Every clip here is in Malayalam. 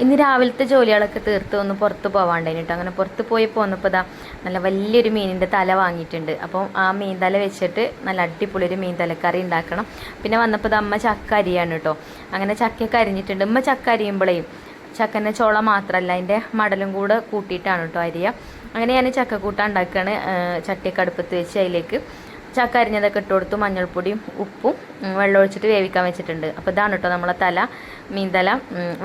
ഇന്ന് രാവിലത്തെ ജോലികളൊക്കെ തീർത്ത് ഒന്ന് പുറത്ത് പോവാണ്ടേന് കേട്ടോ. അങ്ങനെ പുറത്ത് പോയി പോന്നപ്പോൾ ഇതാ നല്ല വലിയൊരു മീനിൻ്റെ തല വാങ്ങിയിട്ടുണ്ട്. അപ്പോൾ ആ മീൻ തല വെച്ചിട്ട് നല്ല അടിപൊളി ഒരു മീൻ തലക്കറി ഉണ്ടാക്കണം. പിന്നെ വന്നപ്പോൾ ഇത് അമ്മ ചക്ക അരിയാണ് കേട്ടോ. അങ്ങനെ ചക്കയൊക്കെ അരിഞ്ഞിട്ടുണ്ട്. അമ്മ ചക്ക അരിയുമ്പോഴേ ചക്കൻ്റെ ചോള മാത്രമല്ല അതിൻ്റെ മടലും കൂടെ കൂട്ടിയിട്ടാണ് കേട്ടോ അരിയ. അങ്ങനെ ഞാൻ ചക്കക്കൂട്ടാൻ ഉണ്ടാക്കുകയാണ്. ചട്ടിയൊക്കെ അടുപ്പത്ത് വെച്ച് അതിലേക്ക് ചക്ക അരിഞ്ഞതൊക്കെ ഇട്ട് കൊടുത്തു. മഞ്ഞൾപ്പൊടിയും ഉപ്പും വെള്ളം ഒഴിച്ചിട്ട് വേവിക്കാൻ വെച്ചിട്ടുണ്ട്. അപ്പോൾ ഇതാണ് കേട്ടോ നമ്മളെ തല, മീൻ തല.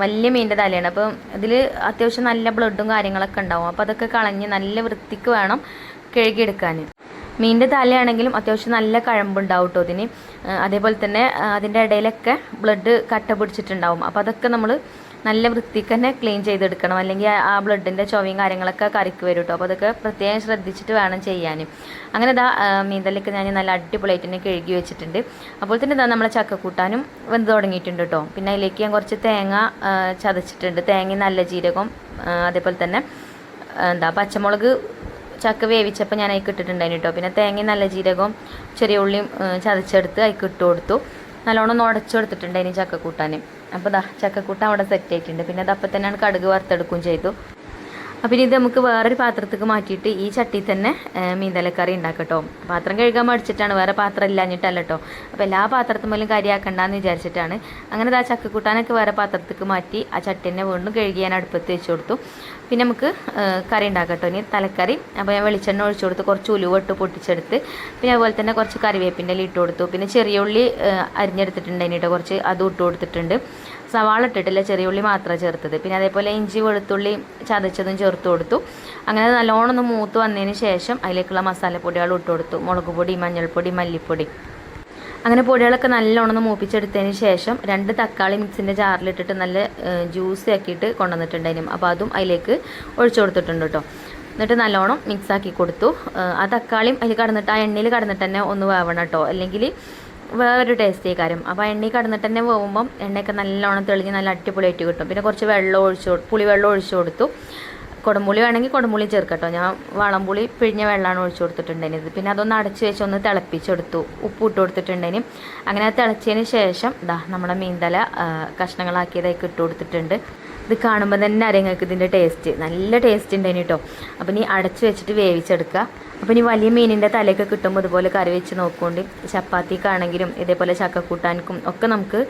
വലിയ മീനിൻ്റെ തലയാണ്. അപ്പോൾ ഇതിൽ അത്യാവശ്യം നല്ല ബ്ലഡും കാര്യങ്ങളൊക്കെ ഉണ്ടാവും. അപ്പോൾ അതൊക്കെ കളഞ്ഞ് നല്ല വൃത്തിക്ക് വേണം കഴുകിയെടുക്കാൻ. മീനിൻ്റെ തലയാണെങ്കിലും അത്യാവശ്യം നല്ല കഴമ്പുണ്ടാവും കേട്ടോ ഇതിന്. അതേപോലെ തന്നെ അതിൻ്റെ ഇടയിലൊക്കെ ബ്ലഡ് കട്ട പിടിച്ചിട്ടുണ്ടാവും. അപ്പോൾ അതൊക്കെ നമ്മൾ നല്ല വൃത്തിക്ക് തന്നെ ക്ലീൻ ചെയ്തെടുക്കണം, അല്ലെങ്കിൽ ആ ബ്ലഡിൻ്റെ ചൊവയും കാര്യങ്ങളൊക്കെ കറിക്ക് വരും കേട്ടോ. അപ്പോൾ അതൊക്കെ പ്രത്യേകം ശ്രദ്ധിച്ചിട്ട് വേണം ചെയ്യാൻ. അങ്ങനെ ഇതാ മീൻതലയൊക്കെ ഞാൻ നല്ല അടിപൊളിയായിട്ട് തന്നെ കഴുകി വെച്ചിട്ടുണ്ട്. അപ്പോൾ തന്നെ ഇതാ നമ്മളെ ചക്കക്കൂട്ടാനും വെന്ത് തുടങ്ങിയിട്ടുണ്ട് കേട്ടോ. പിന്നെ അതിലേക്ക് ഞാൻ കുറച്ച് തേങ്ങ ചതച്ചിട്ടുണ്ട്. തേങ്ങ നല്ല ജീരകം അതേപോലെ തന്നെ പച്ചമുളക് ചക്ക വേവിച്ചപ്പോൾ ഞാൻ അതിൽ ഇട്ടിട്ടുണ്ടായിരുന്നു കേട്ടോ. പിന്നെ തേങ്ങയും നല്ല ജീരകവും ചെറിയ ഉള്ളിയും ചതച്ചെടുത്ത് അതിൽ ഇട്ട് കൊടുത്തു. നല്ലോണം ഉടച്ചെടുത്തിട്ടുണ്ടായിരുന്നു ചക്കക്കൂട്ടാൻ. അപ്പോൾ ദാ ചക്കക്കൂട്ടൻ അവിടെ സെറ്റ് ആയിട്ടുണ്ട്. പിന്നെ അത് അപ്പം തന്നെയാണ് കടുക് വറുത്തെടുക്കുകയും ചെയ്തു. അപ്പം ഇനി ഇത് നമുക്ക് വേറൊരു പാത്രത്തേക്ക് മാറ്റിയിട്ട് ഈ ചട്ടിയിൽ തന്നെ മീൻതലക്കറി ഉണ്ടാക്കട്ടോ. പാത്രം കഴുകാൻ മടിച്ചിട്ടാണ്, വേറെ പാത്രം ഇല്ലാഞ്ഞിട്ടല്ല കേട്ടോ. അപ്പോൾ എല്ലാ പാത്രത്തുമ്പോഴും കറിയാക്കണ്ടെന്ന് വിചാരിച്ചിട്ടാണ്. അങ്ങനെ ആ ചക്കക്കൂട്ടാനൊക്കെ വേറെ പാത്രത്തേക്ക് മാറ്റി ആ ചട്ടി തന്നെ വീണ്ടും കഴുകി ഞാൻ അടുപ്പത്ത് വെച്ച് കൊടുത്തു. പിന്നെ നമുക്ക് കറി ഉണ്ടാക്കട്ടോ. ഇനി തലക്കറി. അപ്പോൾ ഞാൻ വെളിച്ചെണ്ണ ഒഴിച്ചു കൊടുത്ത് കുറച്ച് ഉലുവ ഇട്ട് പൊട്ടിച്ചെടുത്ത്, പിന്നെ അതുപോലെ തന്നെ കുറച്ച് കറിവേപ്പിൻ്റെ ഇല ഇട്ട് കൊടുത്തു. പിന്നെ ചെറിയ ഉള്ളി അരിഞ്ഞെടുത്തിട്ടുണ്ട് കേട്ടോ, കുറച്ച് അതും ഇട്ട് കൊടുത്തിട്ടുണ്ട്. സവാള ഇട്ടിട്ടില്ല, ചെറിയ ഉള്ളി മാത്രമേ ചേർത്തത്. പിന്നെ അതേപോലെ ഇഞ്ചി വെളുത്തുള്ളി ചതച്ചതും ചേർത്ത് കൊടുത്തു. അങ്ങനെ നല്ലോണം ഒന്ന് മൂത്ത് വന്നതിന് ശേഷം അതിലേക്കുള്ള മസാലപ്പൊടികൾ ഇട്ട് കൊടുത്തു. മുളക് പൊടി, മഞ്ഞൾപ്പൊടി, മല്ലിപ്പൊടി. അങ്ങനെ പൊടികളൊക്കെ നല്ലോണം ഒന്ന് മൂപ്പിച്ചെടുത്തതിന് ശേഷം 2 തക്കാളി മിക്സിൻ്റെ ജാറിലിട്ടിട്ട് നല്ല ജ്യൂസ് ആക്കിയിട്ട് കൊണ്ടുവന്നിട്ടുണ്ടായിരുന്നു. അപ്പോൾ അതും അതിലേക്ക് ഒഴിച്ചു കൊടുത്തിട്ടുണ്ട് കേട്ടോ. എന്നിട്ട് നല്ലോണം മിക്സാക്കി കൊടുത്തു. ആ തക്കാളിയും അതിൽ കടന്നിട്ട് ആ എണ്ണയിൽ കടന്നിട്ട് തന്നെ ഒന്ന് വേവണം കേട്ടോ, അല്ലെങ്കിൽ വേറൊരു ടേസ്റ്റ് കാര്യം. അപ്പോൾ എണ്ണയിൽ കടന്നിട്ട് തന്നെ പോകുമ്പം എണ്ണയൊക്കെ നല്ലോണം തെളിഞ്ഞ് നല്ല അടിപൊളിയായിട്ട് കിട്ടും. പിന്നെ കുറച്ച് പുളിവെള്ളം ഒഴിച്ചു കൊടുത്തു. കുടംപുളി വേണമെങ്കിൽ കുടംപുളി ചേർക്കട്ടോ. ഞാൻ വളംപുളി പിഴിഞ്ഞ വെള്ളമാണ് ഒഴിച്ചു കൊടുത്തിട്ടുണ്ടായിരുന്നത്. പിന്നെ അതൊന്ന് അടച്ച് വെച്ച് ഒന്ന് തിളപ്പിച്ചെടുത്തു. ഉപ്പ് ഇട്ട് കൊടുത്തിട്ടുണ്ടേന്. അങ്ങനെ അത് തിളച്ചതിന് ശേഷം നമ്മുടെ മീൻതല കഷ്ണങ്ങളാക്കിയതായി ഇട്ട് കൊടുത്തിട്ടുണ്ട്. ഇത് കാണുമ്പോൾ തന്നെ അറിയാം നിങ്ങൾക്ക് ഇതിൻ്റെ ടേസ്റ്റ്, നല്ല ടേസ്റ്റ് ഉണ്ടായിന് കേട്ടോ. അപ്പോൾ ഇനി അടച്ച് വെച്ചിട്ട് വേവിച്ചെടുക്കുക. അപ്പോൾ ഇനി വലിയ മീനിൻ്റെ തലയൊക്കെ കിട്ടുമ്പോൾ ഇതുപോലെ കറി വെച്ച് നോക്കുകൊണ്ട് ചപ്പാത്തിക്കാണെങ്കിലും ഇതേപോലെ ചക്കക്കൂട്ടാനും ഒക്കെ നമുക്ക്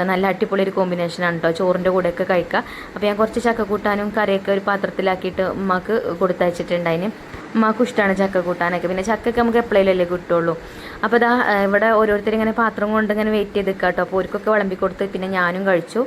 നല്ല അടിപൊളി ഒരു കോമ്പിനേഷനാണ് കേട്ടോ. ചോറിൻ്റെ കൂടെയൊക്കെ കഴിക്കുക. അപ്പോൾ ഞാൻ കുറച്ച് ചക്കക്കൂട്ടാനും കറിയൊക്കെ ഒരു പാത്രത്തിലാക്കിയിട്ട് ഉമ്മാക്ക് കൊടുത്തയച്ചിട്ടുണ്ടായിന്. ഉമ്മാക്കും ഇഷ്ടമാണ് ചക്കക്കൂട്ടാനൊക്കെ. പിന്നെ ചക്കയൊക്കെ നമുക്ക് എപ്പോഴേലല്ലേ കിട്ടുള്ളൂ. അപ്പോൾ ഇവിടെ ഓരോരുത്തർ ഇങ്ങനെ പാത്രം കൊണ്ട് ഇങ്ങനെ വെയിറ്റ് ചെയ്ത് നിൽക്കാം കേട്ടോ. അപ്പോൾ അവർക്കൊക്കെ വിളമ്പി കൊടുത്ത് പിന്നെ ഞാനും കഴിച്ചു.